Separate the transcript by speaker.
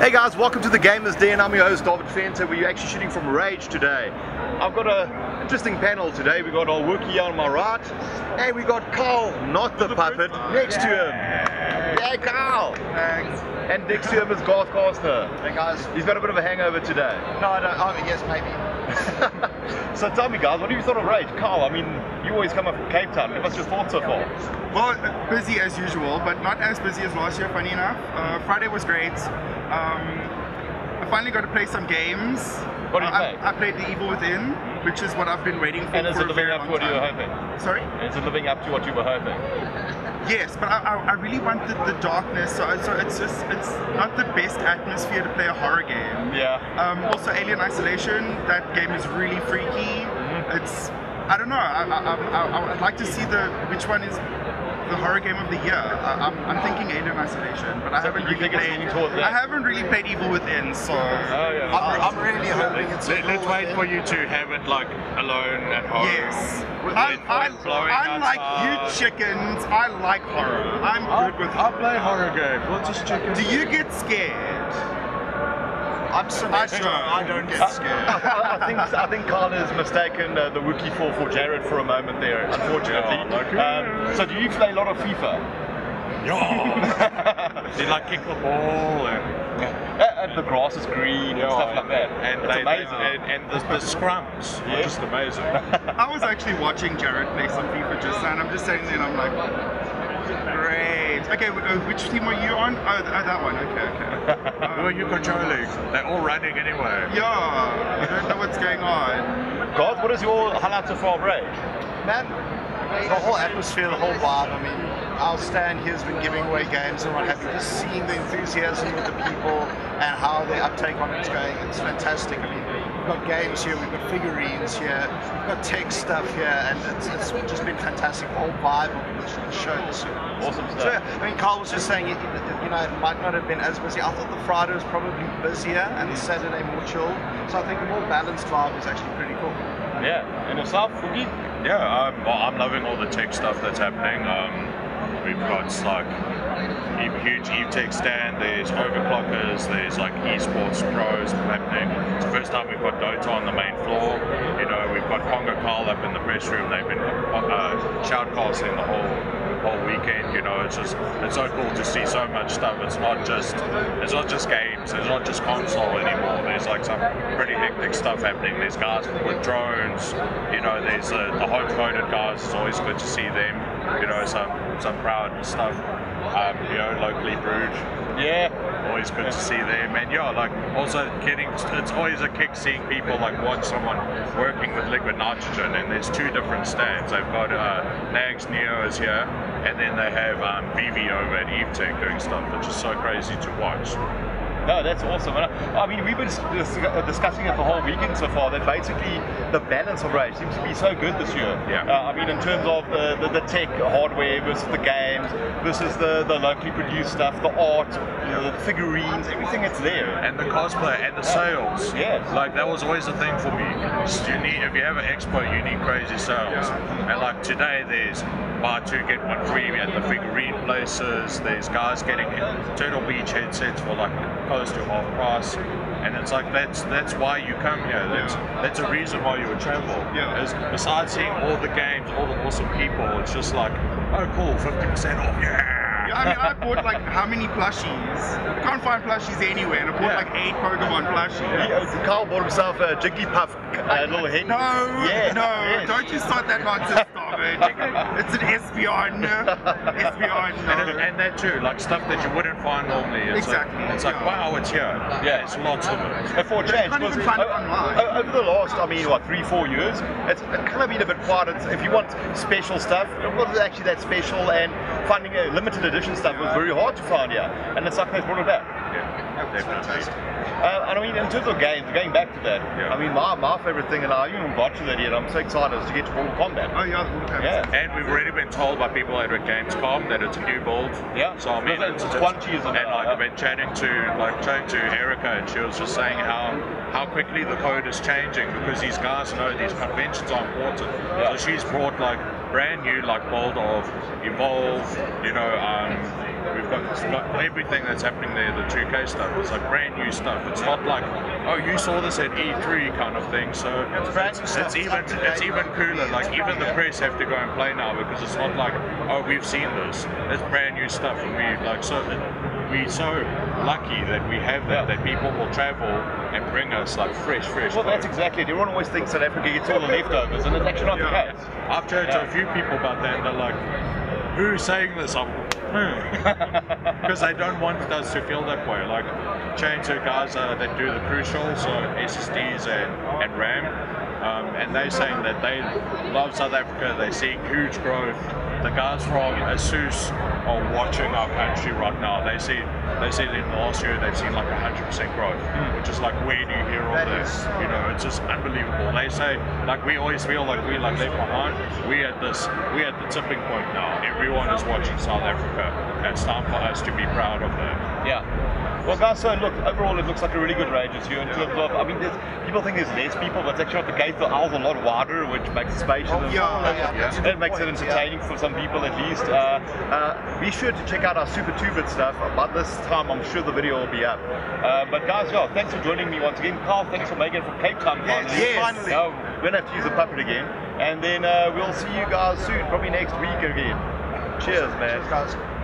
Speaker 1: Hey guys, welcome to the Gamers Den. I'm your host David Fenter. We're actually shooting from rAge today. I've got an interesting panel today. We got our Wookie here on my right, and we got Carl, not the puppet, next to him. Yeah, Carl.
Speaker 2: Thanks.
Speaker 1: And next to him is Garth Costner.
Speaker 2: Hey guys.
Speaker 1: He's got a bit of a hangover today.
Speaker 2: No, I don't. I mean, yes, maybe.
Speaker 1: So tell me guys, what have you thought of rAge? Carl, I mean, you always come up from Cape Town. Give us your thoughts so far.
Speaker 3: Well, busy as usual, but not as busy as last year, funny enough. Friday was great. I finally got to play some games.
Speaker 1: What did you play?
Speaker 3: I played The Evil Within, which is what I've been waiting for.
Speaker 1: And is
Speaker 3: for
Speaker 1: it
Speaker 3: a
Speaker 1: living
Speaker 3: very
Speaker 1: up to
Speaker 3: long
Speaker 1: what you were
Speaker 3: time.
Speaker 1: hoping?
Speaker 3: Sorry?
Speaker 1: Is it living up to what you were hoping?
Speaker 3: Yes, but I really want the darkness, so it's not the best atmosphere to play a horror game.
Speaker 1: Yeah.
Speaker 3: Also Alien Isolation, that game is really freaky. It's, I don't know, I'd like to see which one is the horror game of the year. I'm thinking Alien Isolation, but I haven't really played. I haven't really played Evil Within, so
Speaker 2: I'm really hoping it's.
Speaker 4: Let's wait for you to have it like alone at home.
Speaker 3: yes. Unlike you chickens, I like horror. I'm good with
Speaker 4: I'll play horror games. We'll just check it.
Speaker 3: Do you get scared?
Speaker 2: I'm Sinestro. I don't get scared.
Speaker 1: I think Carl has mistaken the Wookiee for Jared for a moment there, unfortunately. So do you play a lot of FIFA?
Speaker 4: Yeah. They like kick the ball
Speaker 1: And the grass is green and stuff like that.
Speaker 4: And
Speaker 1: it's amazing.
Speaker 4: And the scrums are just amazing.
Speaker 3: I was actually watching Jared play some FIFA just now, and I'm just sitting there and I'm like, great. Okay, which team are you on? Oh, that one. Okay.
Speaker 4: Who are you controlling? They're all running anyway.
Speaker 3: Yeah, I don't know what's going on.
Speaker 1: Garth, what is your highlight so far of rAge?
Speaker 2: Man, the whole atmosphere, the whole vibe. I mean, our stand here has been giving away games and what have you. Just seeing the enthusiasm with the people and how the uptake on it's going, it's fantastic. I mean, we've got games here, we've got figurines here, we've got tech stuff here, and it's just been fantastic. The whole vibe of the show this year.
Speaker 1: Awesome stuff.
Speaker 2: So, yeah, I mean, Carl was just saying, you know, it might not have been as busy. I thought the Friday was probably busier and the Saturday more chill. So I think a more balanced vibe is actually pretty cool.
Speaker 1: Yeah, and yourself, Wookie?
Speaker 4: Yeah, I'm loving all the tech stuff that's happening. We've got like a huge EVTech stand, there's overclockers, there's like esports pros happening. It's the first time we've got Dota on the main floor. You know, we've got Conga Carl up in the press room. They've been shoutcasting the whole weekend. You know, it's so cool to see so much stuff. It's not just games, it's not just console anymore. There's like some pretty hectic stuff happening. There's guys with drones, you know, there's the home-coded guys. It's always good to see them, you know, some proud stuff, you know, locally brewed.
Speaker 1: Yeah.
Speaker 4: Always good to see them, and yeah, like also it's always a kick seeing people like watch someone working with liquid nitrogen, and there's two different stands. They've got Nags Neos here, and then they have VV over at EVTech doing stuff, which is so crazy to watch.
Speaker 1: No, that's awesome. I mean, we've been discussing it the whole weekend so far, that basically the balance of rAge seems to be so good this year.
Speaker 4: Yeah.
Speaker 1: I mean, in terms of the tech hardware versus the games, versus the locally produced stuff, the art, the figurines, everything that's there.
Speaker 4: And the cosplay and the sales.
Speaker 1: Yeah.
Speaker 4: Like that was always a thing for me. If you have an expo, you need crazy sales. And like today, there's buy two get one free at the figurine places. There's guys getting Turtle Beach headsets for like close to half price, and it's like that's why you come here. That's a reason why you would travel.
Speaker 3: Yeah.
Speaker 4: Is besides seeing all the games, all the awesome people, it's just like, oh cool, 50% off, yeah.
Speaker 3: Yeah, I mean, I bought like how many plushies? I can't find plushies anywhere, and I bought like 8 Pokemon plushies.
Speaker 1: Carl bought himself a Jigglypuff little head.
Speaker 3: No,
Speaker 1: Yes.
Speaker 3: don't you start that nonsense, David. It's an Espeon.
Speaker 4: And that too, like stuff that you wouldn't find normally. It's
Speaker 3: Exactly,
Speaker 4: Like, it's like,
Speaker 3: yeah.
Speaker 4: wow, it's here.
Speaker 1: Yeah.
Speaker 4: There's lots of it.
Speaker 1: And for a change,
Speaker 3: can't even find it online.
Speaker 1: over the last, I mean, what, 3-4 years, it's kind of been a bit quiet. If you want special stuff, it wasn't actually that special, and finding a limited edition stuff was very hard to find here. And it's like they've brought it back.
Speaker 4: Yeah, definitely.
Speaker 1: And I mean, in terms of games, going back to that,
Speaker 4: Yeah.
Speaker 1: I mean, my favorite thing, and I haven't got to that yet, I'm so excited, is to get to Mortal Kombat.
Speaker 3: Oh yeah, the Mortal Kombat.
Speaker 1: Yeah.
Speaker 4: And we've already been told by people at Gamescom that it's a new build.
Speaker 1: Yeah.
Speaker 4: So I mean,
Speaker 1: It's 20 years
Speaker 4: and like I've been chatting to Erica, and she was just saying how quickly the code is changing, because these guys know these conventions are important.
Speaker 1: Yeah.
Speaker 4: So she's brought like brand new like build of Evolve, you know, we've got everything that's happening there. The 2K stuff, it's like brand new stuff. It's not like, oh, you saw this at E3 kind of thing. So it's even cooler. Like even the press have to go and play now because it's not like, oh, we've seen this. It's brand new stuff, and we're so lucky that we have that people will travel and bring us like fresh.
Speaker 1: Well, that's exactly it. Everyone always thinks South Africa gets all the leftovers, and it's actually not the case.
Speaker 4: I've talked to a few people about that, and they're like, who's saying this? Because they don't want us to feel that way. Like, chainsaw guys that do the crucial, so SSDs and RAM, and they're saying that they love South Africa. They're seeing huge growth. The guys from ASUS are watching our country right now. They see that in the last year they've seen like 100% growth, which is like, where do you hear all this? You know, it's just unbelievable. They say, like, we always feel like we're like left behind. We're at the tipping point now. Everyone is watching South Africa. It's time for us to be proud of that.
Speaker 1: Yeah. Well, guys, so look, overall it looks like a really good rAge this year in terms of, I mean, people think there's less people, but it's actually not the case. The aisles are a lot wider, which makes it spacious. It makes it entertaining for some people at least. Be sure to check out our Super 2-bit stuff. By this time, I'm sure the video will be up. But guys, yeah, thanks for joining me once again. Carl, thanks for making it from Cape Town finally.
Speaker 2: Finally.
Speaker 1: Now, we're going to have to use the puppet again. And then we'll see you guys soon, probably next week again. Cheers, man.
Speaker 2: Cheers, guys.